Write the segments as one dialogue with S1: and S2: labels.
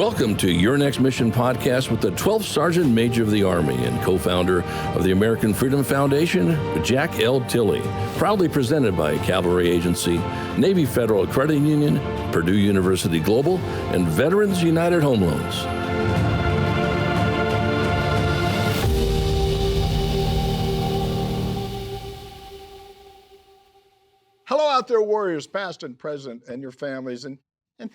S1: Welcome to Your Next Mission podcast with the 12th Sergeant Major of the Army and co-founder of the American Freedom Foundation, Jack L. Tilley. Proudly presented by Cavalry Agency, Navy Federal Credit Union, Purdue University Global, and Veterans United Home Loans.
S2: Hello out there, warriors, past and present, and your families, and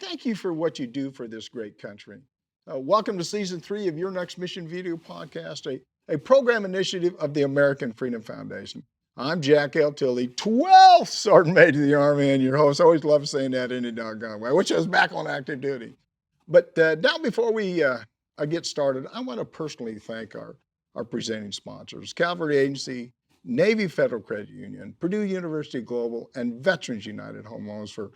S2: thank you for what you do for this great country. Welcome to Season 3 of Your Next Mission video podcast, a program initiative of the American Freedom Foundation. I'm Jack L. Tilley, 12th Sergeant Major of the Army, and your host. I always love saying that any doggone way, which is back on active duty. But now before we get started, I want to personally thank our presenting sponsors, Cavalry Agency, Navy Federal Credit Union, Purdue University Global, and Veterans United Home Loans for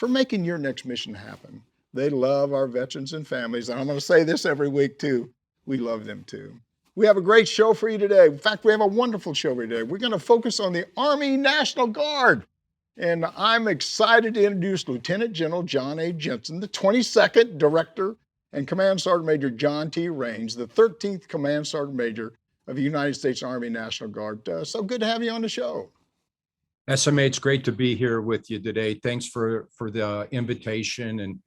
S2: making your next mission happen. They love our veterans and families, and I'm going to say this every week too. We love them too. We have a great show for you today. In fact, we have a wonderful show for you today. We're going to focus on the Army National Guard, and I'm excited to introduce Lieutenant General Jon A. Jensen, the 22nd Director, and Command Sergeant Major John T. Raines, the 13th Command Sergeant Major of the United States Army National Guard. So good to have you on the show.
S3: SMA, it's great to be here with you today. Thanks for the invitation and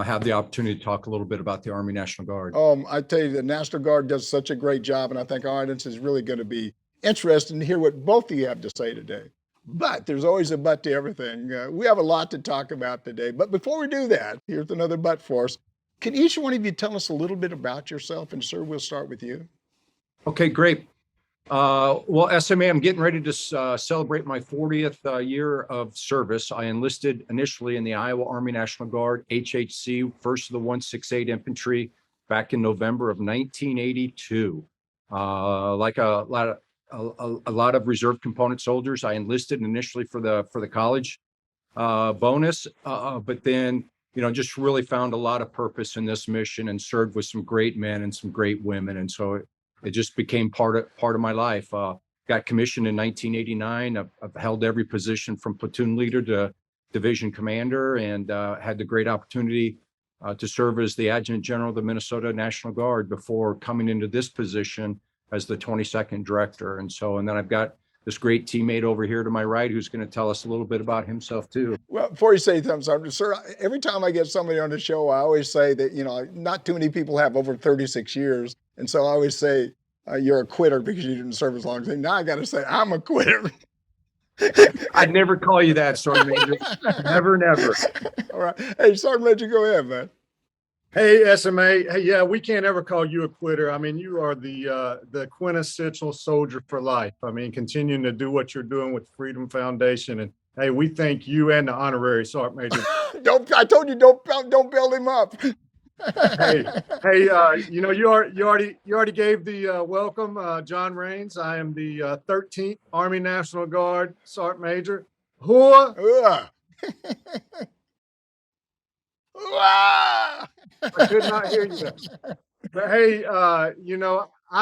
S3: have the opportunity to talk a little bit about the Army National Guard.
S2: I tell you, the National Guard does such a great job, and I think our audience is really going to be interested to hear what both of you have to say today. But there's always a but to everything. We have a lot to talk about today. But before we do that, here's another but for us. Can each one of you tell us a little bit about yourself? And sir, we'll start with you.
S3: Okay, great. Well, SMA, I'm getting ready to celebrate my 40th year of service. I enlisted initially in the Iowa Army National Guard, HHC, 1st of the 168 Infantry, back in November of 1982. Like a lot of reserve component soldiers, I enlisted initially for the college bonus, but then just really found a lot of purpose in this mission and served with some great men and some great women, and so it just became part of my life. Got commissioned in 1989. I've held every position from platoon leader to division commander, and had the great opportunity to serve as the adjutant general of the Minnesota National Guard before coming into this position as the 22nd director. And then I've got this great teammate over here to my right who's going to tell us a little bit about himself too.
S2: Well, before you say something, sir, every time I get somebody on the show, I always say that, not too many people have over 36 years. And so I always say, you're a quitter because you didn't serve as long as me. Now I got to say, I'm a quitter.
S3: I'd never call you that, Sergeant Major. Never.
S2: All right. Hey, Sergeant Major, go ahead, man.
S4: Hey, SMA. Hey, yeah, we can't ever call you a quitter. I mean, you are the quintessential soldier for life. I mean, continuing to do what you're doing with Freedom Foundation. And hey, we thank you and the honorary Sergeant Major.
S2: I told you, don't build him up.
S4: Hey, you already gave the welcome, John Raines. I am the 13th Army National Guard Sergeant Major.
S2: Hooah!
S4: I could not hear you. But hey, I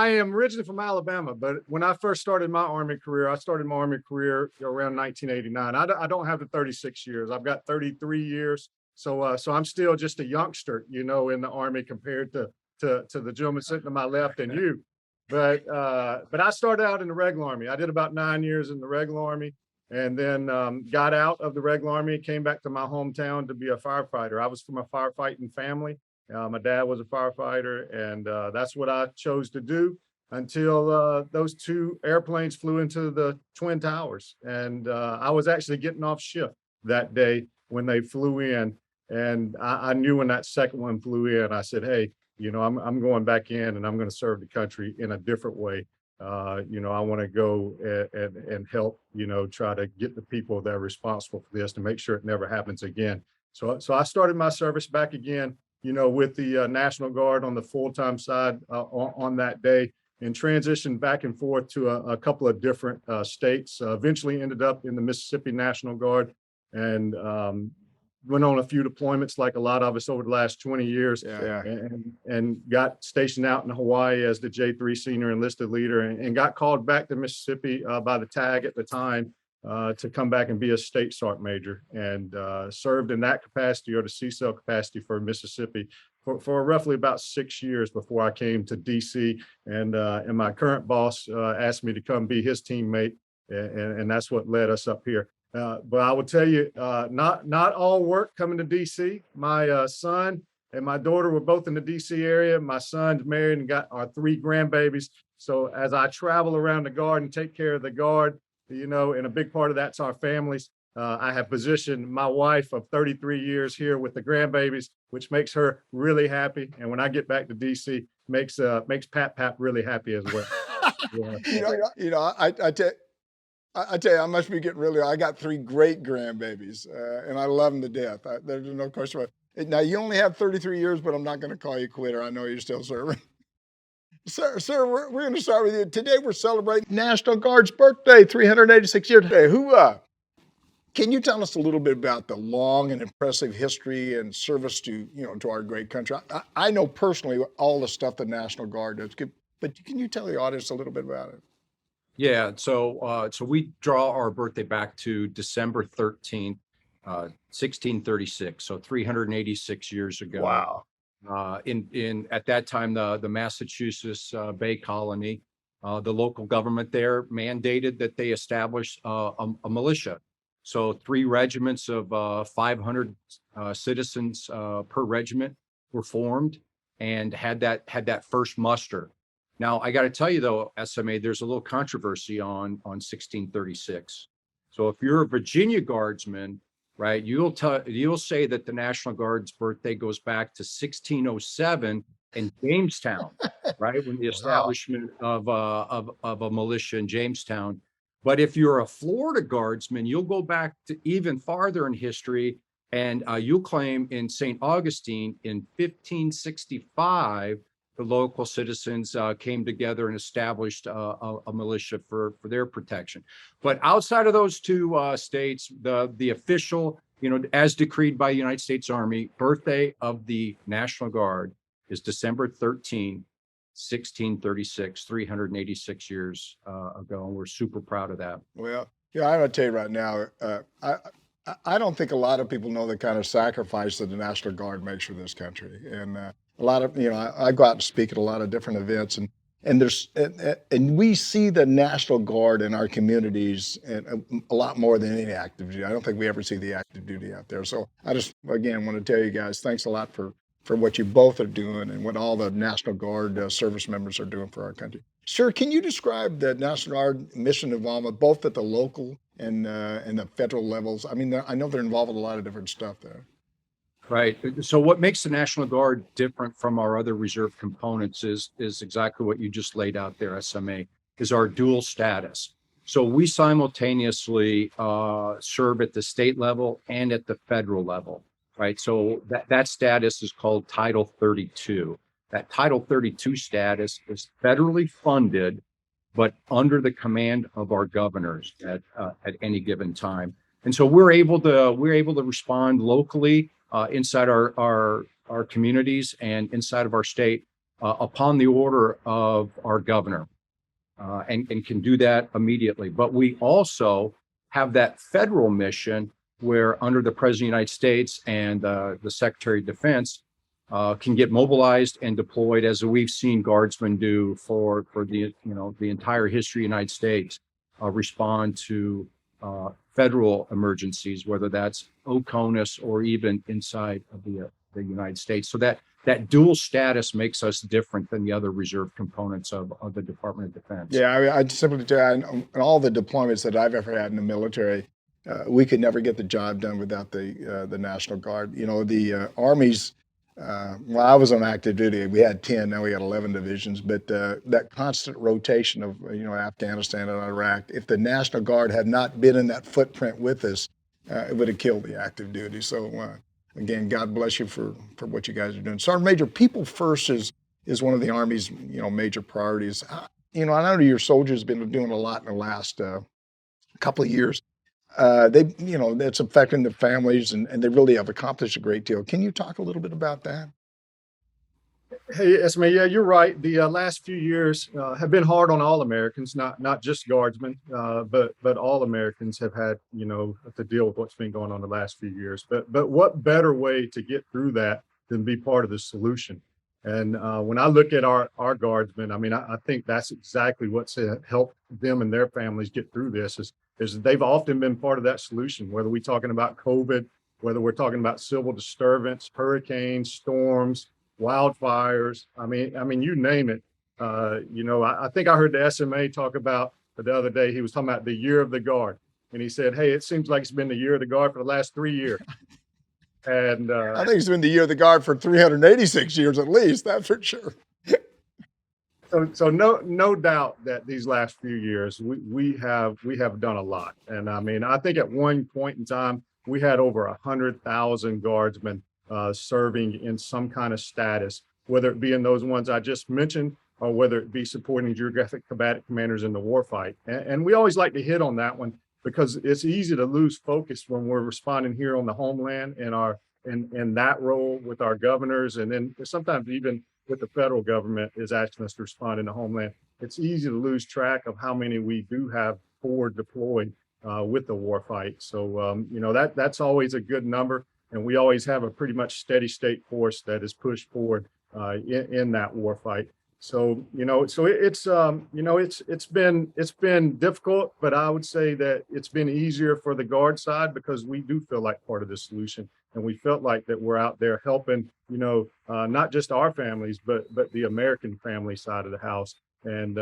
S4: am originally from Alabama, but when I first started my Army career, around 1989. I don't have the 36 years. I've got 33 years. So I'm still just a youngster, in the Army compared to the gentleman sitting to my left and you. But I started out in the regular Army. I did about 9 years in the regular Army, and then got out of the regular Army, came back to my hometown to be a firefighter. I was from a firefighting family. My dad was a firefighter, and that's what I chose to do until those two airplanes flew into the Twin Towers. And I was actually getting off shift that day when they flew in. And I knew when that second one flew in, I said, hey, I'm going back in and I'm going to serve the country in a different way. I want to go and help, try to get the people that are responsible for this to make sure it never happens again. So I started my service back again, with the National Guard on the full-time side on that day, and transitioned back and forth to a couple of different states. Eventually ended up in the Mississippi National Guard, and went on a few deployments like a lot of us over the last 20 years, and got stationed out in Hawaii as the J3 senior enlisted leader, and got called back to Mississippi by the TAG at the time to come back and be a state sergeant major, and served in that capacity or the CSEL capacity for Mississippi for roughly about 6 years before I came to DC, and my current boss asked me to come be his teammate, and that's what led us up here. But I will tell you, not all work coming to DC. My son and my daughter were both in the DC area. My son's married and got our 3 grandbabies. So as I travel around the Guard and take care of the Guard, and a big part of that's our families. I have positioned my wife of 33 years here with the grandbabies, which makes her really happy. And when I get back to DC, makes Pap really happy as well. Yeah.
S2: I tell you, I must be getting really. I got 3 great grandbabies, and I love them to death. There's no question about it. Now you only have 33 years, but I'm not going to call you quitter. I know you're still serving. Sir, we're going to start with you. Today we're celebrating National Guard's birthday, 386 years today. Can you tell us a little bit about the long and impressive history and service to our great country? I know personally all the stuff the National Guard does, but can you tell the audience a little bit about it?
S3: Yeah, so we draw our birthday back to December 13th, 1636, so 386 years ago.
S2: Wow.
S3: In at that time, the Massachusetts Bay Colony, the local government there mandated that they establish a militia. So 3 regiments of 500 citizens per regiment were formed and had that first muster. Now, I got to tell you, though, SMA, there's a little controversy on 1636. So if you're a Virginia Guardsman, right, you'll say that the National Guard's birthday goes back to 1607 in Jamestown, right, when the establishment of a militia in Jamestown. But if you're a Florida Guardsman, you'll go back to even farther in history, and you'll claim in St. Augustine in 1565. The local citizens came together and established a militia for their protection. But outside of those 2 states, the official, as decreed by the United States Army, birthday of the National Guard is December 13, 1636, 386 years ago, and we're super proud of that.
S2: Well, I'm going to tell you right now, I don't think a lot of people know the kind of sacrifice that the National Guard makes for this country. And a lot of, I go out and speak at a lot of different events, and we see the National Guard in our communities and a lot more than any active duty. I don't think we ever see the active duty out there. So I just, again, want to tell you guys, thanks a lot for what you both are doing and what all the National Guard service members are doing for our country. Sir, can you describe the National Guard mission involvement, both at the local and the federal levels? I mean, I know they're involved with a lot of different stuff there.
S3: Right. So what makes the National Guard different from our other reserve components is exactly what you just laid out there, SMA, is our dual status. So we simultaneously serve at the state level and at the federal level, right? So that status is called Title 32. That Title 32 status is federally funded, but under the command of our governors at any given time. And so we're able to respond locally inside our communities and inside of our state upon the order of our governor, and can do that immediately. But we also have that federal mission where under the President of the United States and the Secretary of Defense can get mobilized and deployed, as we've seen Guardsmen do for the entire history of the United States, respond to federal emergencies, whether that's OCONUS or even inside of the United States. So that dual status makes us different than the other reserve components of the Department of Defense.
S2: Yeah, I mean, I simply tell you, in all the deployments that I've ever had in the military, we could never get the job done without the National Guard. The Army's, well, I was on active duty. We had 10, now we got 11 divisions, but that constant rotation of, Afghanistan and Iraq, if the National Guard had not been in that footprint with us, it would have killed the active duty. So again, God bless you for what you guys are doing. Sergeant Major, people first is one of the Army's, major priorities. I know your soldiers have been doing a lot in the last couple of years. That's affecting the families, and they really have accomplished a great deal. Can you talk a little bit about that?
S4: Hey, SMA, yeah, you're right. The last few years have been hard on all Americans, not just Guardsmen, but all Americans have had, to deal with what's been going on the last few years. But what better way to get through that than be part of the solution. And when I look at our guardsmen, I mean, I think that's exactly what's helped them and their families get through this is they've often been part of that solution, whether we're talking about COVID, whether we're talking about civil disturbance, hurricanes, storms, wildfires. I mean, you name it. I think I heard the SMA talk about the other day. He was talking about the year of the guard. And he said, hey, it seems like it's been the year of the guard for the last 3 years. And
S2: I think it's been the year of the guard for 386 years at least, that's for sure.
S4: So no doubt that these last few years we have done a lot. And I mean, I think at one point in time we had over 100,000 guardsmen serving in some kind of status, whether it be in those ones I just mentioned or whether it be supporting geographic combatant commanders in the warfight. And we always like to hit on that one because it's easy to lose focus when we're responding here on the homeland in that role with our governors, and then sometimes even with the federal government is asking us to respond in the homeland. It's easy to lose track of how many we do have forward deployed with the warfight. So that's always a good number, and we always have a pretty much steady state force that is pushed forward in that warfight. So it's been difficult, but I would say that it's been easier for the guard side because we do feel like part of the solution, and we felt like that we're out there helping not just our families but the American family side of the house. And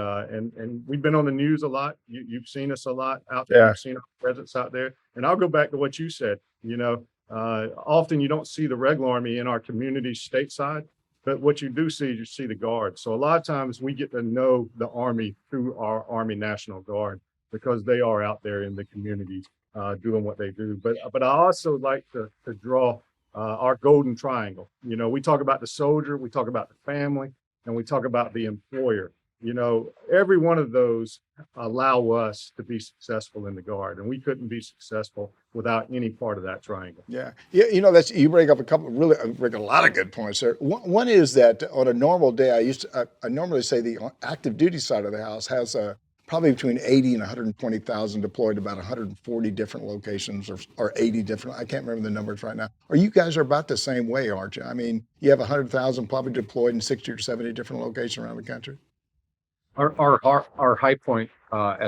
S4: we've been on the news a lot. You've seen us a lot out there.
S2: Yeah.
S4: You've seen our presence out there. And I'll go back to what you said. Often you don't see the regular Army in our communities stateside. But what you do see is you see the Guard. So a lot of times we get to know the Army through our Army National Guard because they are out there in the communities doing what they do. But I also like to draw our golden triangle. We talk about the soldier, we talk about the family, and we talk about the employer. Every one of those allow us to be successful in the Guard, and we couldn't be successful without any part of that triangle.
S2: Yeah. That's, you bring up a lot of good points there. One is that on a normal day, I normally say the active duty side of the house has probably between 80 and 120,000 deployed to about 140 different locations or 80 different, I can't remember the numbers right now. Or you guys are about the same way, aren't you? I mean, you have 100,000 probably deployed in 60 or 70 different locations around the country.
S3: Our high point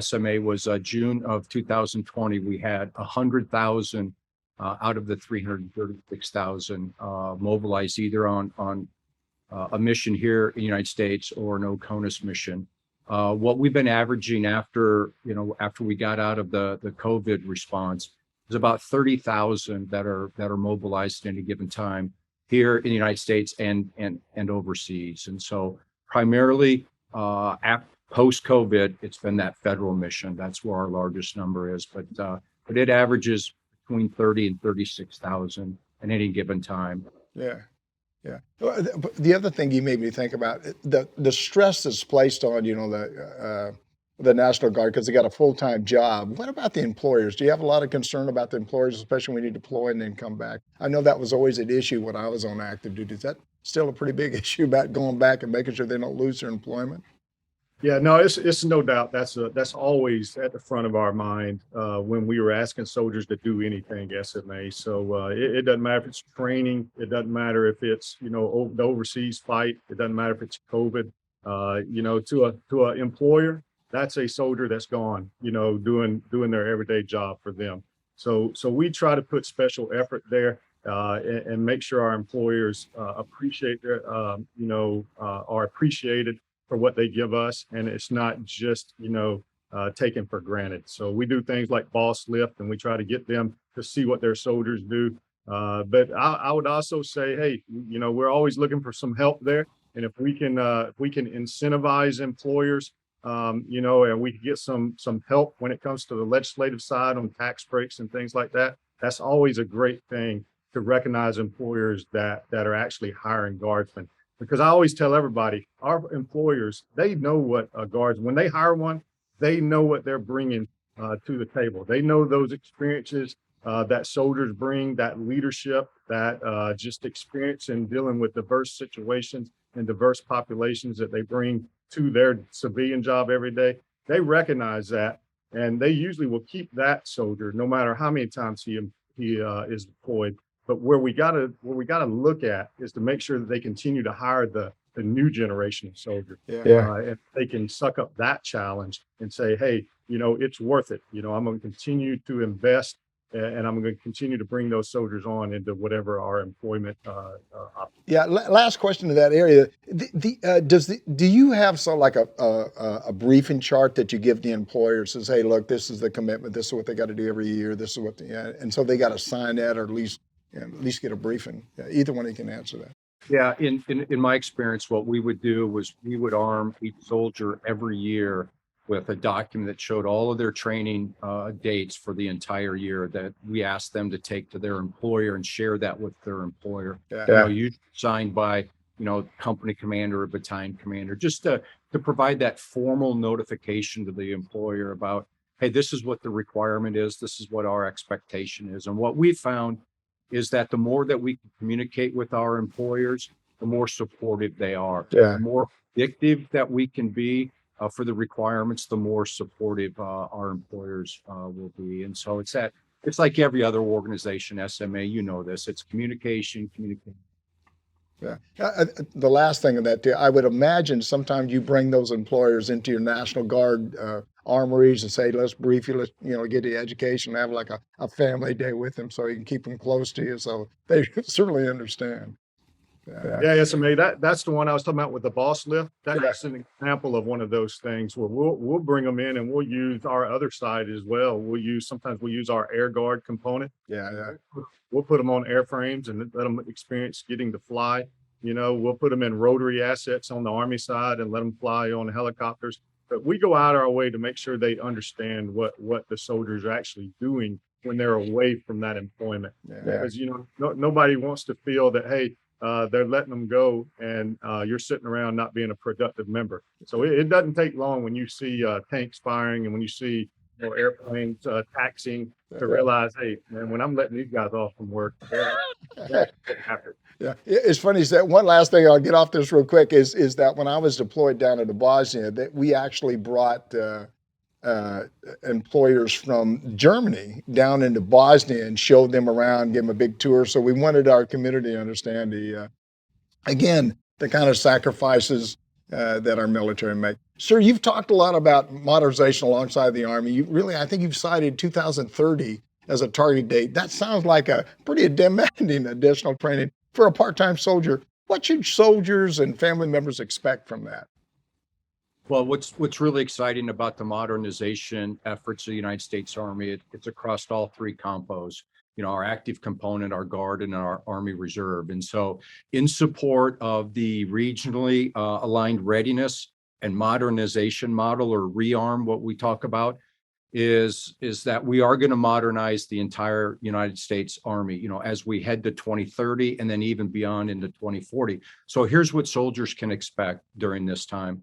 S3: SMA was June of 2020. We had 100,000 out of the 336,000 mobilized either on a mission here in the United States or an OCONUS mission. What we've been averaging after we got out of the COVID response is about 30,000 that are mobilized at any given time here in the United States and overseas. And so primarily post-COVID, it's been that federal mission. That's where our largest number is, but it averages between 30 and 36,000 at any given time.
S2: Yeah. But the other thing you made me think about, the stress that's placed on, the National Guard because they got a full-time job. What about the employers? Do you have a lot of concern about the employers, especially when you deploy and then come back? I know that was always an issue when I was on active duty. Is that still a pretty big issue about going back and making sure they don't lose their employment?
S4: Yeah, no, it's no doubt that's always at the front of our mind when we were asking soldiers to do anything SMA. So it doesn't matter if it's training, it doesn't matter if it's the overseas fight, it doesn't matter if it's COVID. To an employer, that's a soldier that's gone, doing their everyday job for them. So we try to put special effort there and make sure our employers appreciate are appreciated for what they give us, and it's not just taken for granted. So we do things like boss lift, and we try to get them to see what their soldiers do. But I would also say, hey, we're always looking for some help there, and if we can incentivize employers, and we can get some help when it comes to the legislative side on tax breaks and things like that. That's always a great thing to recognize employers that are actually hiring guardsmen. Because I always tell everybody, our employers, they know what when they hire one, they know what they're bringing to the table. They know those experiences that soldiers bring, that leadership, that just experience in dealing with diverse situations and diverse populations that they bring to their civilian job every day. They recognize that, and they usually will keep that soldier no matter how many times he is deployed, But where we gotta look at is to make sure that they continue to hire the new generation of soldiers. And they can suck up that challenge and say, hey, it's worth it. I'm going to continue to invest, and I'm going to continue to bring those soldiers on into whatever our employment options.
S2: Yeah. Last question to that area. Do you have like a briefing chart that you give the employer, says, hey, look, this is the commitment. This is what they got to do every year. This is what, and so they got to sign that, or at least get a briefing. Either one of you can answer that.
S3: Yeah, in my experience, what we would do was we would arm each soldier every year with a document that showed all of their training dates for the entire year that we asked them to take to their employer and share that with their employer. Usually signed by company commander or battalion commander, just to provide that formal notification to the employer about, hey, this is what the requirement is, this is what our expectation is. And what we found is that the more that we can communicate with our employers, the more supportive they are. The more predictive that we can be for the requirements, the more supportive our employers will be. And so it's like every other organization, SMA, this, it's communication.
S2: Yeah. The last thing of that, I would imagine sometimes you bring those employers into your National Guard armories and say, let's brief you, let's get the education, have like a family day with them so you can keep them close to you. So they certainly understand.
S4: SMA, that's the one I was talking about with the boss lift. That's an example of one of those things where we'll bring them in and we'll use our other side as well. Sometimes we'll use our air guard component. We'll put them on airframes and let them experience getting to fly. We'll put them in rotary assets on the Army side and let them fly on helicopters. But we go out our way to make sure they understand what the soldiers are actually doing when they're away from that employment. Because nobody wants to feel that, hey, they're letting them go and you're sitting around not being a productive member. So it doesn't take long when you see tanks firing and when you see airplanes taxiing to realize, hey, man, when I'm letting these guys off from work,
S2: Yeah, it's funny. That one last thing, I'll get off this real quick, is that when I was deployed down into Bosnia, that we actually brought employers from Germany down into Bosnia and showed them around, gave them a big tour. So we wanted our community to understand the kind of sacrifices that our military make. Sir, you've talked a lot about modernization alongside the Army. I think you've cited 2030 as a target date. That sounds like a pretty demanding additional training for a part-time soldier. What should soldiers and family members expect from that?
S3: Well, what's really exciting about the modernization efforts of the United States Army, it's across all three compos, our active component, our Guard, and our Army Reserve. And so in support of the regionally aligned readiness and modernization model, or rearm, what we talk about, is that we are going to modernize the entire United States Army, as we head to 2030 and then even beyond into 2040. So here's what soldiers can expect during this time.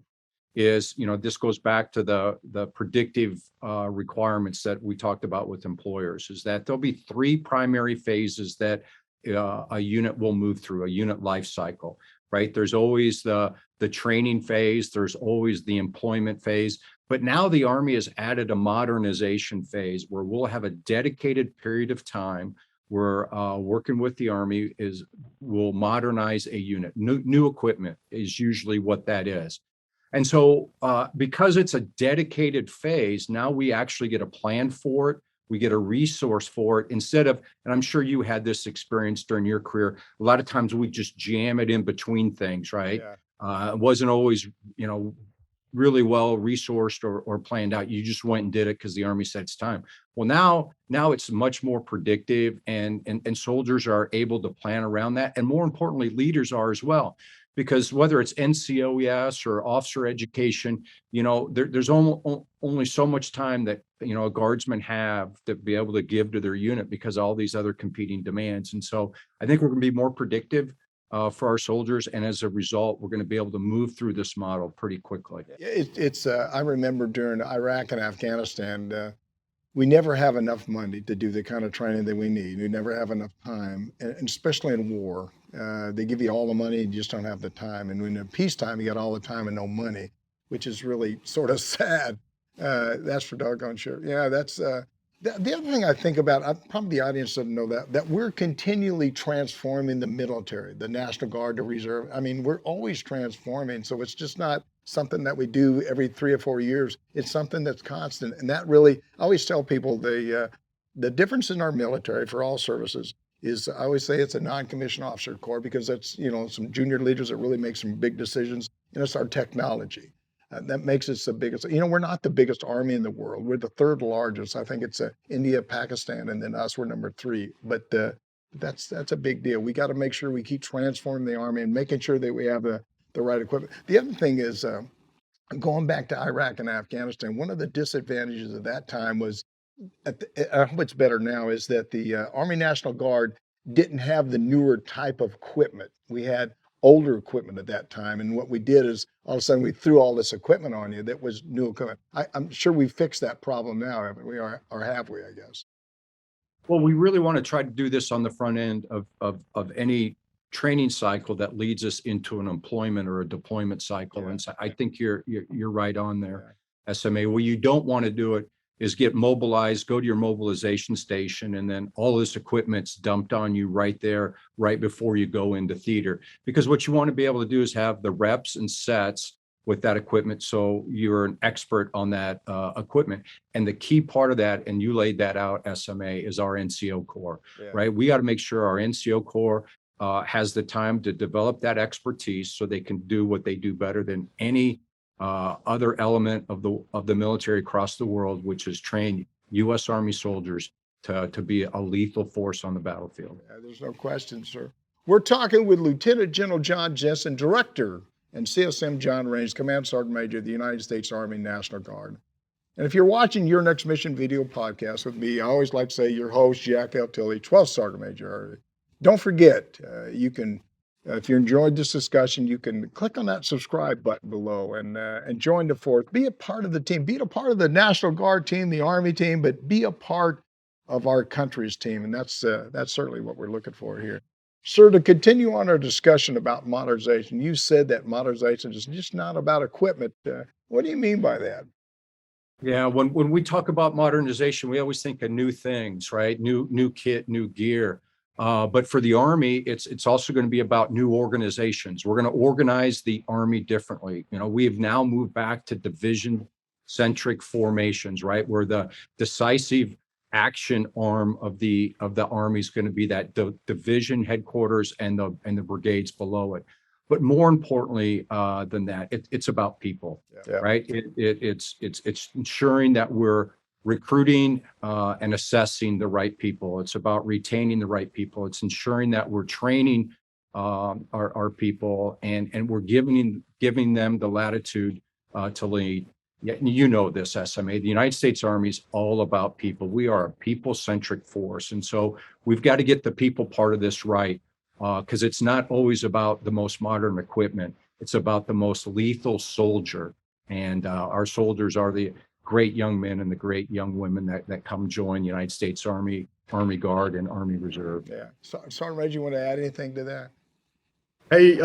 S3: This goes back to the predictive requirements that we talked about with employers, is that there'll be three primary phases that a unit will move through, a unit life cycle, right? There's always the training phase, there's always the employment phase, but now the Army has added a modernization phase where we'll have a dedicated period of time where working with the Army will modernize a unit. New equipment is usually what that is. And so because it's a dedicated phase, now we actually get a plan for it. We get a resource for it instead of, and I'm sure you had this experience during your career, a lot of times we just jam it in between things, right? It wasn't always, really well resourced or planned out. You just went and did it because the Army said it's time. Well, now it's much more predictive and soldiers are able to plan around that. And more importantly, leaders are as well. Because whether it's NCOES or officer education, there's only so much time that, a guardsman have to be able to give to their unit because of all these other competing demands. And so I think we're going to be more predictive for our soldiers. And as a result, we're going to be able to move through this model pretty quickly.
S2: I remember during Iraq and Afghanistan, we never have enough money to do the kind of training that we need. We never have enough time, and especially in war. They give you all the money, you just don't have the time. And when in peacetime, you got all the time and no money, which is really sort of sad. That's for doggone sure. Yeah, The other thing I think about, probably the audience doesn't know that we're continually transforming the military, the National Guard, the Reserve. I mean, we're always transforming. So it's just not something that we do every 3 or 4 years. It's something that's constant. And that really, I always tell people the difference in our military for all services is I always say it's a non-commissioned officer corps because that's, some junior leaders that really make some big decisions. And it's our technology. That makes us the biggest. We're not the biggest army in the world. We're the third largest. I think it's India, Pakistan, and then us. We're number three. But that's a big deal. We got to make sure we keep transforming the army and making sure that we have the right equipment. The other thing is going back to Iraq and Afghanistan. One of the disadvantages of that time was, I hope it's better now, is that the Army National Guard didn't have the newer type of equipment. We had older equipment at that time. And what we did is all of a sudden we threw all this equipment on you that was new equipment. I'm sure we fixed that problem now, haven't we? Or have we, I guess?
S3: Well, we really want to try to do this on the front end of any training cycle that leads us into an employment or a deployment cycle.
S2: Yeah.
S3: And so I think you're right on there, SMA. What you don't want to do it is get mobilized, go to your mobilization station, and then all this equipment's dumped on you right there, right before you go into theater. Because what you want to be able to do is have the reps and sets with that equipment, so you're an expert on that equipment. And the key part of that, and you laid that out, SMA, is our NCO Corps, right? We got to make sure our NCO Corps has the time to develop that expertise so they can do what they do better than any other element of the military across the world, which is train U.S. Army soldiers to be a lethal force on the battlefield.
S2: Yeah, there's no question, sir. We're talking with Lieutenant General Jon Jensen, Director and CSM Jon Range, Command Sergeant Major of the United States Army National Guard. And if you're watching Your Next Mission video podcast with me, I always like to say your host, Jack L. Tilley, 12th Sergeant Major. Don't forget, you can, if you enjoyed this discussion, you can click on that subscribe button below and join the force. Be a part of the team. Be a part of the National Guard team, the Army team, but be a part of our country's team. And that's certainly what we're looking for here. Sir, to continue on our discussion about modernization, you said that modernization is just not about equipment. What do you mean by that?
S3: Yeah, when we talk about modernization, we always think of new things, right? New kit, new gear. But for the Army, it's also going to be about new organizations. We're going to organize the Army differently. We have now moved back to division-centric formations, right? Where the decisive action arm of the Army is going to be that division headquarters and the brigades below it. But more importantly than that, it's about people, right? It's ensuring that we're recruiting and assessing the right people. It's about retaining the right people. It's ensuring that we're training our people and we're giving them the latitude to lead. You know this, SMA. The United States Army is all about people. We are a people-centric force. And so we've got to get the people part of this right, because it's not always about the most modern equipment. It's about the most lethal soldier. And our soldiers are the great young men and the great young women that come join the United States Army, Army Guard, and Army Reserve.
S2: Yeah. Sergeant Major, you want to add anything to that?
S4: Hey,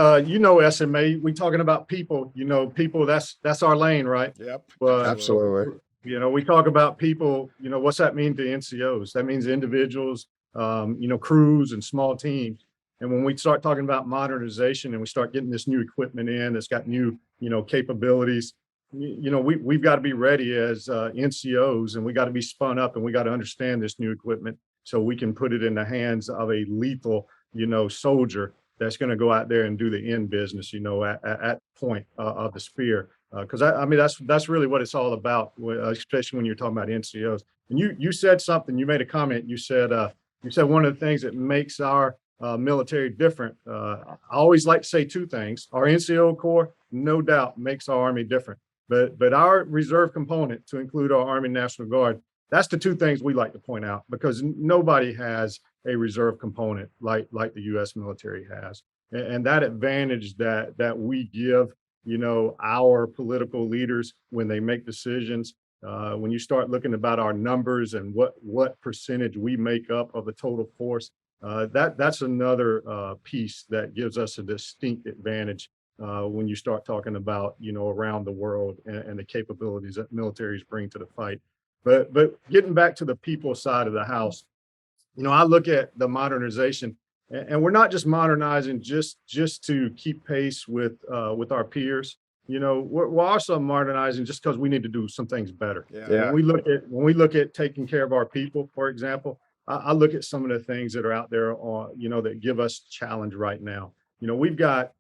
S4: SMA, we talking about people, people, that's our lane, right?
S2: Yep.
S4: But,
S2: absolutely.
S4: We talk about people, what's that mean to NCOs? That means individuals, crews and small teams. And when we start talking about modernization and we start getting this new equipment in that's got new, capabilities, we've got to be ready as NCOs, and we got to be spun up, and we got to understand this new equipment so we can put it in the hands of a lethal, soldier that's going to go out there and do the end business, at point of the spear. Because that's really what it's all about, especially when you're talking about NCOs. And you said something. You made a comment. You said one of the things that makes our military different. I always like to say two things. Our NCO Corps, no doubt, makes our Army different. But our reserve component, to include our Army National Guard, that's the two things we like to point out, because nobody has a reserve component like the U.S. military has. And that advantage that we give, our political leaders when they make decisions, when you start looking about our numbers and what percentage we make up of the total force, that's another piece that gives us a distinct advantage when you start talking about, around the world and the capabilities that militaries bring to the fight. But getting back to the people side of the house, I look at the modernization, and we're not just modernizing just to keep pace with our peers. We're also modernizing just because we need to do some things better.
S2: Yeah.
S4: When we look at taking care of our people, for example, I look at some of the things that are out there on, that give us challenge right now. We've got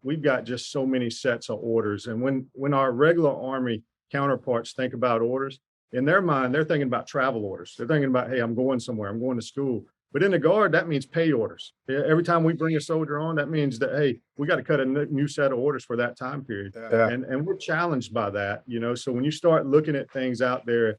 S4: just so many sets of orders, and when our regular Army counterparts think about orders, in their mind, they're thinking about travel orders. They're thinking about, hey, I'm going somewhere, I'm going to school. But in the Guard, that means pay orders. Every time we bring a soldier on, that means that, hey, we got to cut a new set of orders for that time period.
S2: Yeah.
S4: And we're challenged by that, So when you start looking at things out there,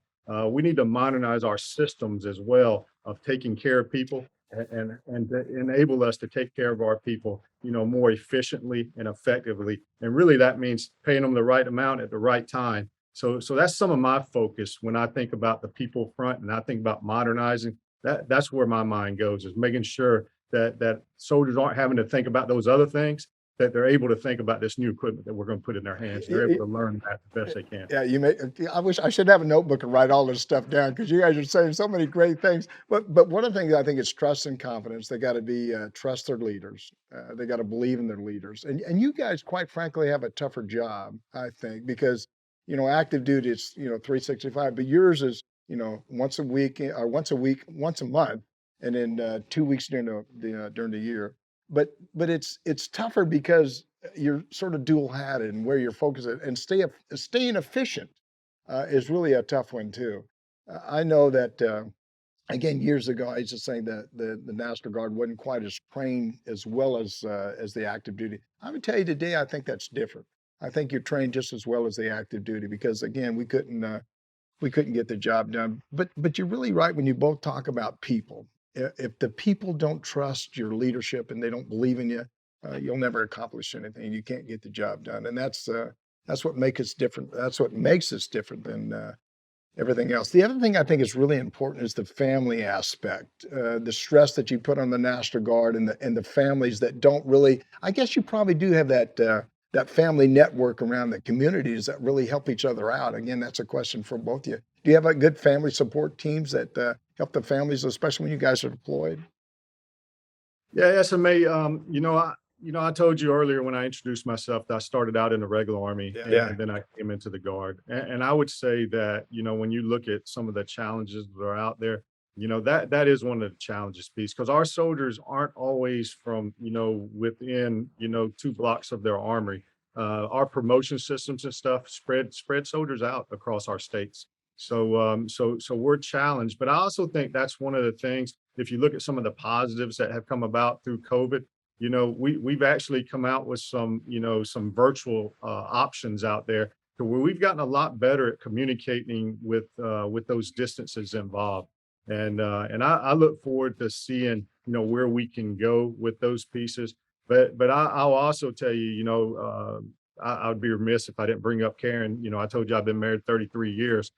S4: we need to modernize our systems as well of taking care of people and to enable us to take care of our people, more efficiently and effectively. And really that means paying them the right amount at the right time. So that's some of my focus when I think about the people front and I think about modernizing. That's where my mind goes, is making sure that soldiers aren't having to think about those other things, that they're able to think about this new equipment that we're going to put in their hands. They're able to learn that the best they can.
S2: Yeah, I wish I should have a notebook and write all this stuff down, because you guys are saying so many great things. But one of the things I think is trust and confidence. They got to be trust their leaders. They got to believe in their leaders. And you guys, quite frankly, have a tougher job, I think, because active duty is 365, but yours is once a week, once a month, and then 2 weeks during the year. But it's tougher because you're sort of dual hatted and where you're focused, and staying efficient is really a tough one too. I know that again, years ago, I used to say that the National Guard wasn't quite as trained as well as the active duty. I would tell you today, I think that's different. I think you're trained just as well as the active duty, because again, we couldn't get the job done. But you're really right when you both talk about people. If the people don't trust your leadership and they don't believe in you, you'll never accomplish anything. You can't get the job done, and that's what makes us different. That's what makes us different than everything else. The other thing I think is really important is the family aspect, the stress that you put on the National Guard and the families that don't really. I guess you probably do have that family network around the communities that really help each other out. Again, that's a question for both of you. Do you have a good family support teams that help the families, especially when you guys are deployed?
S4: Yeah, SMA. I told you earlier when I introduced myself that I started out in the regular Army, and then I came into the Guard. And I would say that when you look at some of the challenges that are out there, that is one of the challenges piece, because our soldiers aren't always from within 2 blocks of their armory. Our promotion systems and stuff spread soldiers out across our states. So we're challenged, but I also think that's one of the things. If you look at some of the positives that have come about through COVID, we've actually come out with some virtual options out there to where we've gotten a lot better at communicating with those distances involved. And I look forward to seeing where we can go with those pieces. But I'll also tell you, I would be remiss if I didn't bring up Karen. I told you I've been married 33 years.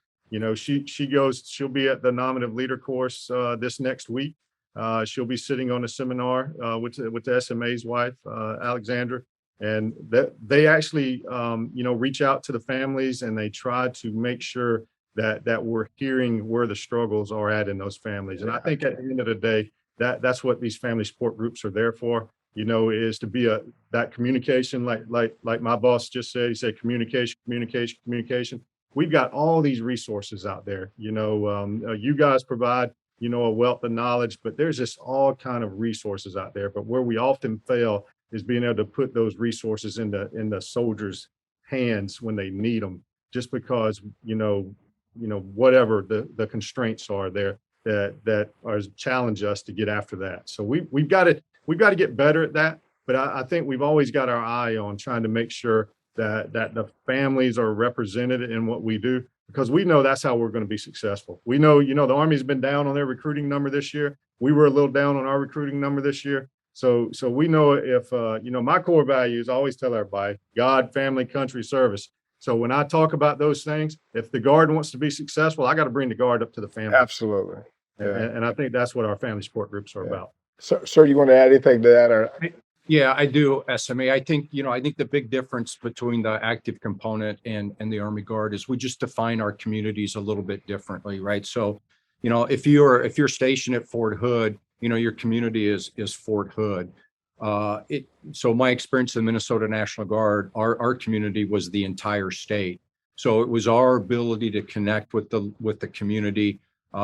S4: She'll be at the nominative leader course this next week. She'll be sitting on a seminar with the SMA's wife, Alexandra, and they actually reach out to the families, and they try to make sure that we're hearing where the struggles are at in those families. And I think at the end of the day, that's what these family support groups are there for, is to be that communication, like my boss just said. He said communication. We've got all these resources out there. You guys provide a wealth of knowledge, but there's just all kind of resources out there. But where we often fail is being able to put those resources in the soldiers' hands when they need them, just because whatever the constraints are there that are challenge us to get after that. So we've got to get better at that. But I think we've always got our eye on trying to make sure that the families are represented in what we do, because we know that's how we're going to be successful. We know, the Army's been down on their recruiting number this year. We were a little down on our recruiting number this year. So we know if, my core values, I always tell everybody: God, family, country, service. So when I talk about those things, if the Guard wants to be successful, I got to bring the Guard up to the family.
S2: Absolutely.
S4: Yeah. And I think that's what our family support groups are about.
S2: Sir, you want to add anything to that? Or
S3: Yeah, I do, SMA. I think the big difference between the active component and the Army Guard is we just define our communities a little bit differently, right? So, if you're stationed at Fort Hood, your community is Fort Hood. So my experience in the Minnesota National Guard, our community was the entire state. So it was our ability to connect with the community,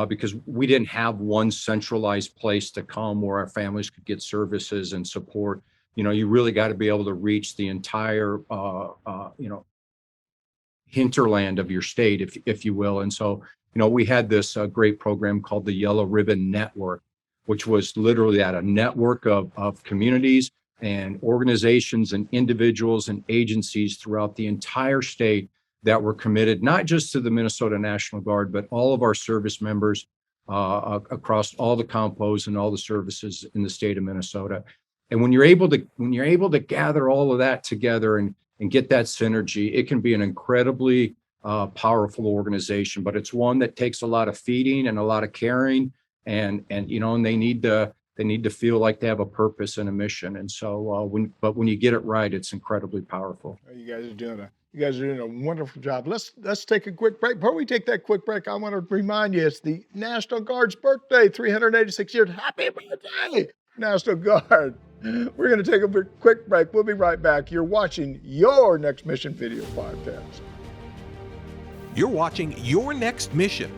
S3: because we didn't have one centralized place to come where our families could get services and support. You really got to be able to reach the entire, hinterland of your state, if you will. And so, we had this great program called the Yellow Ribbon Network, which was literally a network of communities and organizations and individuals and agencies throughout the entire state that were committed, not just to the Minnesota National Guard, but all of our service members across all the compos and all the services in the state of Minnesota. And when you're able to gather all of that together and get that synergy, it can be an incredibly powerful organization. But it's one that takes a lot of feeding and a lot of caring, and they need to feel like they have a purpose and a mission. And so when you get it right, it's incredibly powerful.
S2: You guys are doing a wonderful job. Let's take a quick break. Before we take that quick break, I want to remind you it's the National Guard's birthday, 386 years. Happy birthday, National Guard. We're going to take a quick break. We'll be right back. You're watching Your Next Mission video podcast.
S5: You're watching Your Next Mission,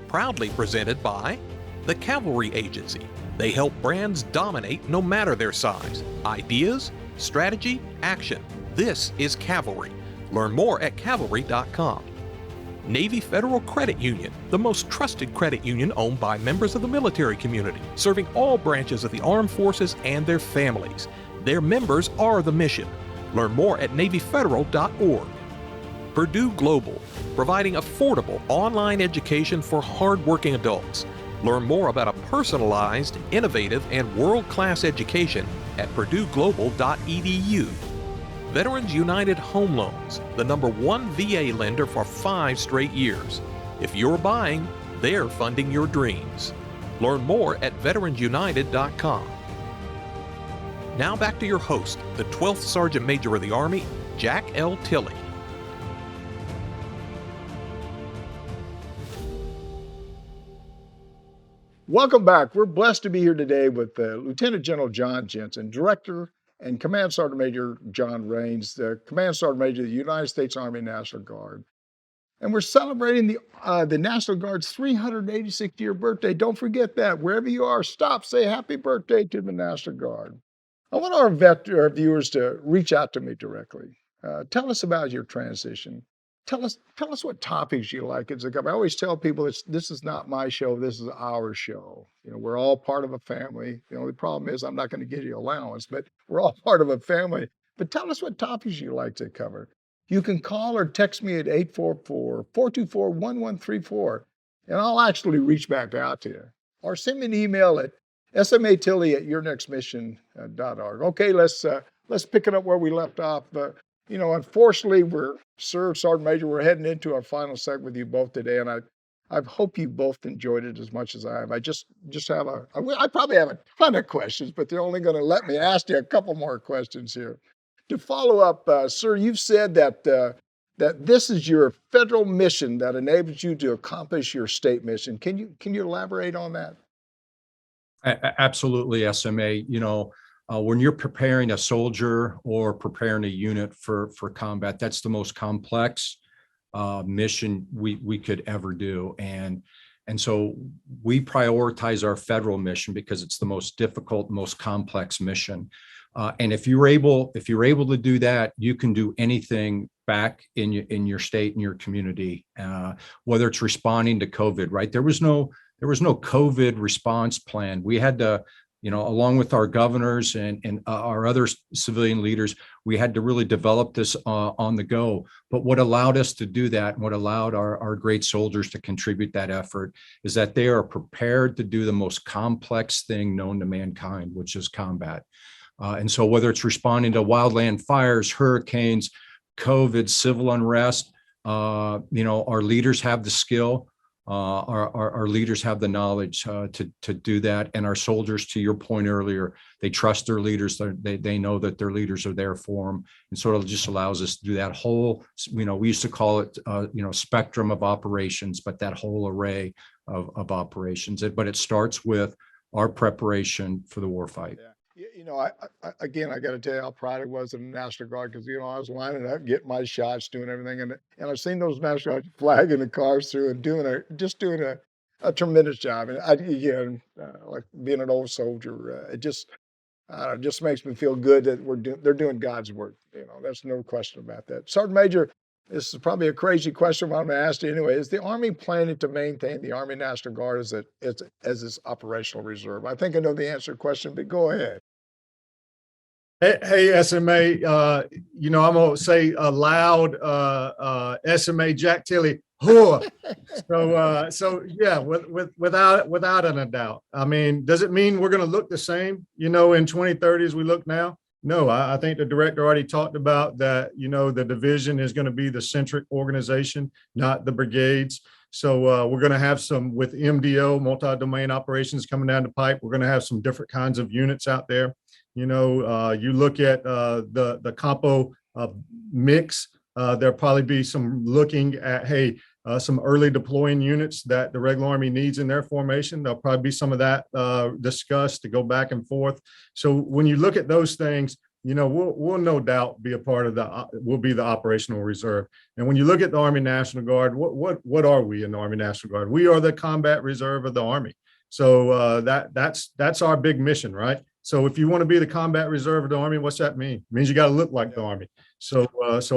S5: proudly presented by the Cavalry Agency. They help brands dominate no matter their size. Ideas, strategy, action. This is Cavalry. Learn more at cavalry.com. Navy Federal Credit Union, the most trusted credit union owned by members of the military community, serving all branches of the armed forces and their families. Their members are the mission. Learn more at NavyFederal.org. Purdue Global, providing affordable online education for hardworking adults. Learn more about a personalized, innovative, and world-class education at PurdueGlobal.edu. Veterans United Home Loans, the #1 VA lender for 5 straight years. If you're buying, they're funding your dreams. Learn more at VeteransUnited.com. Now back to your host, the 12th Sergeant Major of the Army, Jack L. Tilley.
S2: Welcome back. We're blessed to be here today with Lieutenant General John Jensen, Director and Command Sergeant Major John Raines, the Command Sergeant Major of the United States Army National Guard. And we're celebrating the National Guard's 386th-year birthday. Don't forget that. Wherever you are, stop, say happy birthday to the National Guard. I want our viewers to reach out to me directly. Tell us about your transition. Tell us what topics you like as a government. I always tell people this is not my show, this is our show. We're all part of a family. The only problem is I'm not going to give you allowance, but we're all part of a family. But tell us what topics you like to cover. You can call or text me at 844-424-1134, and I'll actually reach back out to you. Or send me an email at smatilley@yournextmission.org. Okay, let's pick it up where we left off. Unfortunately, we're Sergeant Major, we're heading into our final segment with you both today, and I hope you both enjoyed it as much as I have. I probably have a ton of questions, but they're only going to let me ask you a couple more questions here. To follow up, sir, you've said that this is your federal mission that enables you to accomplish your state mission. Can you elaborate on that?
S3: Absolutely, SMA. When you're preparing a soldier or preparing a unit for combat, that's the most complex mission we could ever do. And so we prioritize our federal mission because it's the most difficult, most complex mission. And if you're able to do that, you can do anything back in your state and your community, whether it's responding to COVID, right? There was no COVID response plan. We had to, along with our governors and our other civilian leaders, we had to really develop this on the go. But what allowed us to do that, and what allowed our great soldiers to contribute that effort, is that they are prepared to do the most complex thing known to mankind, which is combat. And so whether it's responding to wildland fires, hurricanes, COVID, civil unrest, our leaders have the skill. Our leaders have the knowledge to do that, and our soldiers, to your point earlier, they trust their leaders. They know that their leaders are there for them, and so it just allows us to do that whole. We used to call it spectrum of operations, but that whole array of operations. But it starts with our preparation for the warfight.
S2: Yeah. Again, I got to tell you how proud I was of the National Guard because, I was lining up, getting my shots, doing everything. And I've seen those National Guard flagging the cars through and doing a tremendous job. And again, like being an old soldier, it just makes me feel good that they're doing God's work. There's no question about that. Sergeant Major, this is probably a crazy question, but I'm going to ask you anyway. Is the Army planning to maintain the Army National Guard as its operational reserve? I think I know the answer to the question, but go ahead.
S4: Hey, SMA, I'm going to say a loud SMA Jack Tilley, whoa. So yeah, without a doubt. I mean, does it mean we're going to look the same, in 2030 as we look now? No, I think the director already talked about that, the division is going to be the centric organization, not the brigades. So we're going to have some with MDO, multi-domain operations coming down the pipe. We're going to have some different kinds of units out there. You look at the compo mix, there'll probably be some looking at, some early deploying units that the regular Army needs in their formation. There'll probably be some of that discussed to go back and forth. So when you look at those things, we'll no doubt be a part of we'll be the operational reserve. And when you look at the Army National Guard, what are we in the Army National Guard? We are the combat reserve of the Army. So that's our big mission, right? So if you want to be the combat reserve of the Army, what's that mean? It means you got to look like the Army. So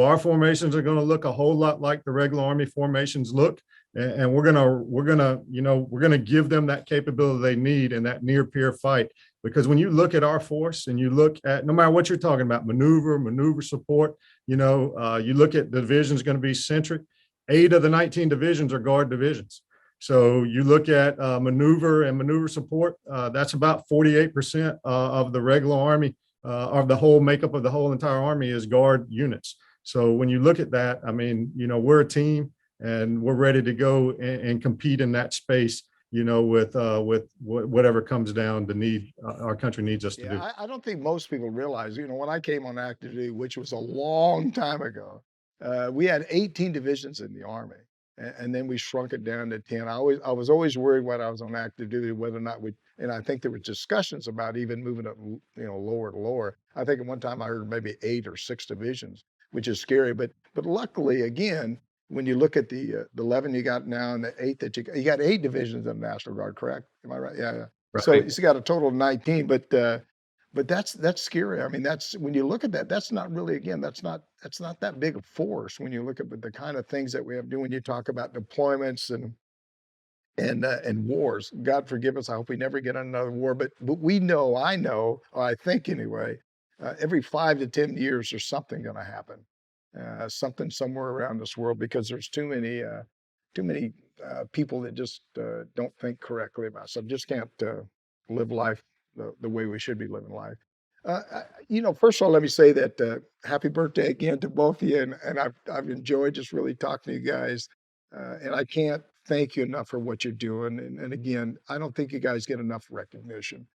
S4: our formations are going to look a whole lot like the regular Army formations look, and we're gonna give them that capability they need in that near peer fight. Because when you look at our force and you look at, no matter what you're talking about, maneuver support, you look at the division's going to be centric. 8 of the 19 divisions are Guard divisions. So you look at maneuver support, that's about 48% of the regular Army, of the whole makeup of the whole entire Army is Guard units. So when you look at that, I mean, we're a team and we're ready to go and compete in that space, with whatever comes down the need our country needs us to do.
S2: I don't think most people realize, when I came on active duty, which was a long time ago, we had 18 divisions in the Army. And then we shrunk it down to 10. I was always worried when I was on active duty whether or not and I think there were discussions about even moving up, lower to lower. I think at one time I heard maybe 8 or 6 divisions, which is scary. But luckily, again, when you look at the 11 you got now and the 8 that you got 8 divisions in the National Guard, correct? Am I right? Yeah. Right. So you got a total of 19, but that's scary. I mean, that's when you look at that, that's not really, again, that's not that big a force when you look at the kind of things that we have to do when you talk about deployments and wars. God forgive us. I hope we never get another war. But we know, I know, or I think anyway, every 5 to 10 years there's something going to happen, something somewhere around this world because there's too many people that just don't think correctly about stuff. Just can't live life the way we should be living life. First of all, let me say that happy birthday again to both of you, and I've enjoyed just really talking to you guys, and I can't thank you enough for what you're doing. And again, I don't think you guys get enough recognition.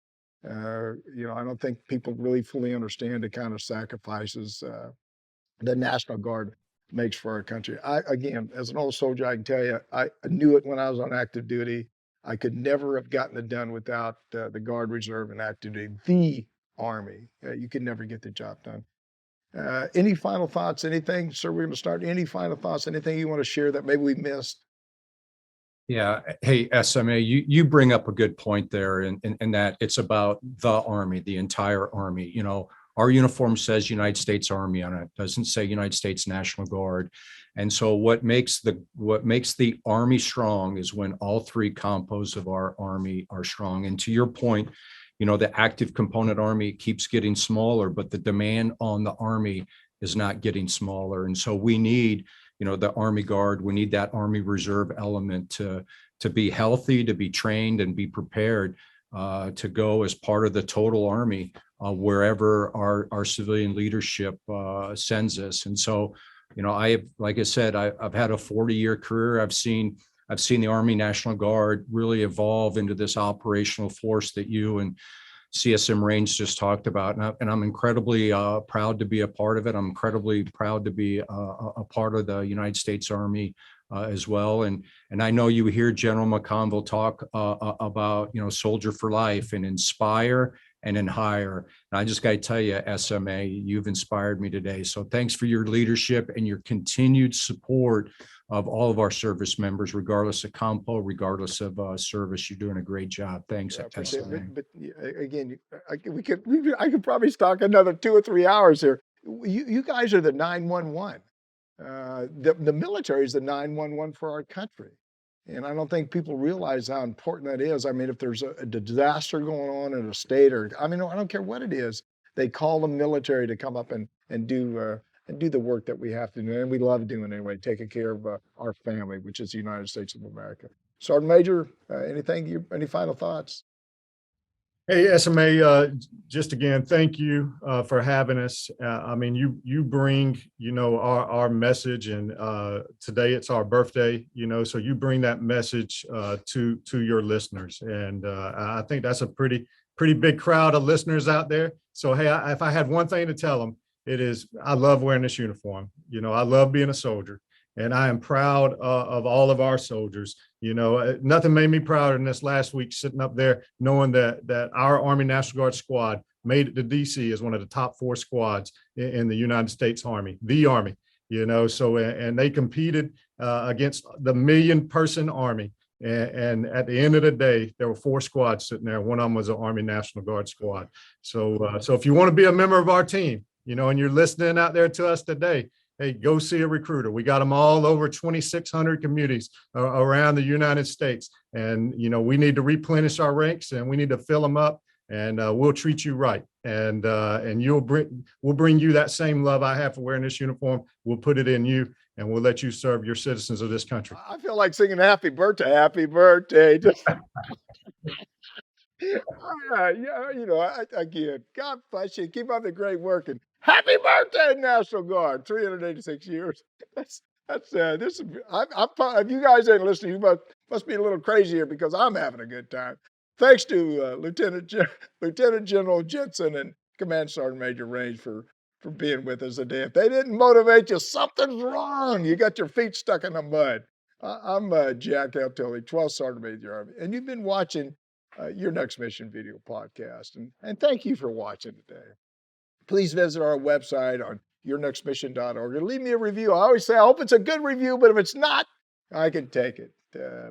S2: I don't think people really fully understand the kind of sacrifices the National Guard makes for our country. Again, as an old soldier, I can tell you, I knew it when I was on active duty. I could never have gotten it done without the Guard Reserve and active duty, the Army. You could never get the job done. Any final thoughts, anything? Sir, we're going to start. Any final thoughts, anything you want to share that maybe we missed?
S3: Yeah. Hey, SMA, you bring up a good point there in that it's about the Army, the entire Army. Our uniform says United States Army on it. It doesn't say United States National Guard. And so what makes the Army strong is when all 3 compos of our Army are strong. And to your point, the active component Army keeps getting smaller, but the demand on the Army is not getting smaller. And so we need, the Army Guard, we need that Army Reserve element to be healthy, to be trained and be prepared to go as part of the total Army wherever our civilian leadership sends us. And so, like I said, I've had a 40-year career. I've seen I've seen the Army National Guard really evolve into this operational force that you and CSM Range just talked about. And I'm incredibly proud to be a part of it. I'm incredibly proud to be a part of the United States Army as well. And I know you hear General McConville talk about, soldier for life and inspire and then hire. And I just got to tell you, SMA, you've inspired me today. So thanks for your leadership and your continued support of all of our service members, regardless of compo, regardless of service. You're doing a great job. Thanks.
S2: Yeah,
S3: SMA.
S2: but again, I could probably talk another 2 or 3 hours here. You guys are the 911. The military is the 911 for our country. And I don't think people realize how important that is. I mean, if there's a disaster going on in a state, or I don't care what it is, they call the military to come up and do the work that we have to do, and we love doing it anyway, taking care of our family, which is the United States of America. Sergeant Major, any final thoughts?
S4: Hey, SMA, just again, thank you for having us. You bring, our message, and today it's our birthday, so you bring that message to your listeners. And I think that's a pretty big crowd of listeners out there. So, hey, if I had one thing to tell them, it is, I love wearing this uniform. I love being a soldier, and I am proud of all of our soldiers. Nothing made me prouder than this last week, sitting up there knowing that our Army National Guard squad made it to DC as one of the top 4 squads in the United States Army, the Army, so, and they competed against the 1 million person Army. And at the end of the day, there were 4 squads sitting there. One of them was an Army National Guard squad. So if you want to be a member of our team, and you're listening out there to us today, hey, go see a recruiter. We got them all over 2,600 communities around the United States. And, we need to replenish our ranks, and we need to fill them up, and we'll treat you right. And we'll bring you that same love I have for wearing this uniform. We'll put it in you, and we'll let you serve your citizens of this country.
S2: I feel like singing happy birthday, happy birthday. Again, God bless you. Keep up the great work, and happy birthday, National Guard. 386 years. This is. If you guys ain't listening, you must be a little crazier, because I'm having a good time. Thanks to Lieutenant General Jensen and Command Sergeant Major Range for being with us today. If they didn't motivate you, something's wrong. You got your feet stuck in the mud. I'm Jack L. Tilley, 12th Sergeant Major Army, and you've been watching Your Next Mission video podcast. And thank you for watching today. Please visit our website on yournextmission.org and leave me a review. I always say, I hope it's a good review, but if it's not, I can take it.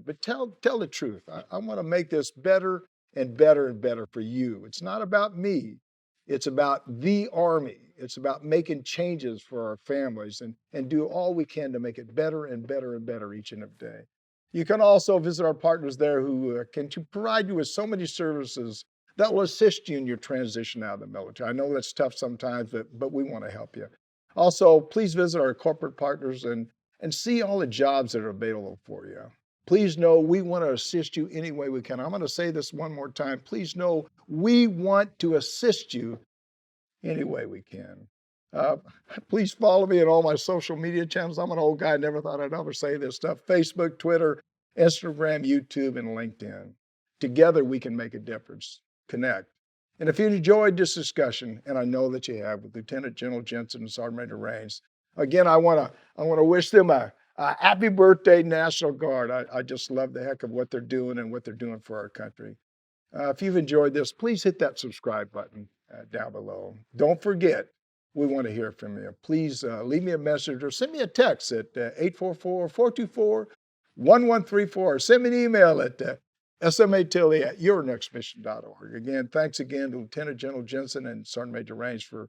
S2: But tell the truth. I want to make this better and better and better for you. It's not about me. It's about the Army. It's about making changes for our families and do all we can to make it better and better and better each and every day. You can also visit our partners there who can provide you with so many services that will assist you in your transition out of the military. I know that's tough sometimes, but we want to help you. Also, please visit our corporate partners and see all the jobs that are available for you. Please know we want to assist you any way we can. I'm going to say this one more time. Please know we want to assist you any way we can. Please follow me on all my social media channels. I'm an old guy. Never thought I'd ever say this stuff. Facebook, Twitter, Instagram, YouTube, and LinkedIn. Together, we can make a difference. Connect. And if you enjoyed this discussion, and I know that you have, with Lieutenant General Jensen and Sergeant Major Raines, again, I want to wish them a happy birthday, National Guard. I just love the heck of what they're doing and what they're doing for our country. If you've enjoyed this, please hit that subscribe button down below. Don't forget, we want to hear from you. Please leave me a message or send me a text at 844-424-1134, or send me an email at SMA Tilley at yournextmission.org. Again, thanks again to Lieutenant General Jensen and Sergeant Major Raines for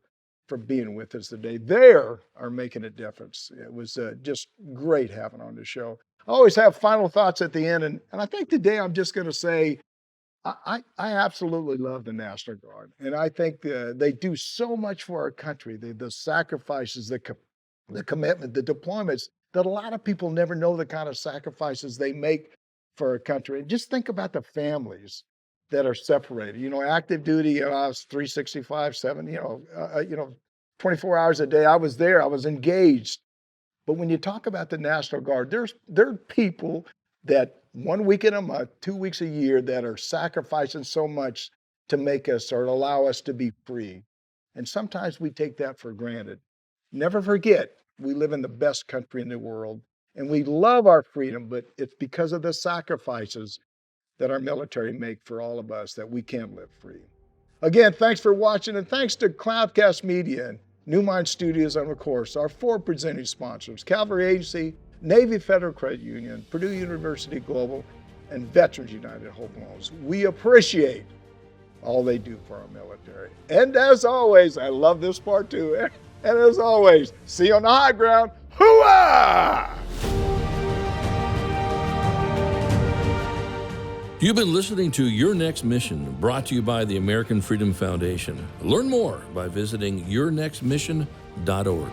S2: being with us today. They are making a difference. It was just great having on the show. I always have final thoughts at the end, and I think today I'm just going to say I absolutely love the National Guard, and I think they do so much for our country. The sacrifices, the commitment, the deployments, that a lot of people never know the kind of sacrifices they make for our country. And just think about the families that are separated. Active duty, I was 365/7, 24 hours a day. I was there, I was engaged. But when you talk about the National Guard, there are people that 1 week in a month, 2 weeks a year, that are sacrificing so much to make us or allow us to be free. And sometimes we take that for granted. Never forget, we live in the best country in the world, and we love our freedom, but it's because of the sacrifices that our military make for all of us that we can't live free. Again, thanks for watching, and thanks to Cloudcast Media and New Mind Studios, and of course, our 4 presenting sponsors, Cavalry Agency, Navy Federal Credit Union, Purdue University Global, and Veterans United Home Loans. We appreciate all they do for our military. And as always, I love this part too, and as always, see you on the high ground. Hooah!
S1: You've been listening to Your Next Mission, brought to you by the American Freedom Foundation. Learn more by visiting yournextmission.org.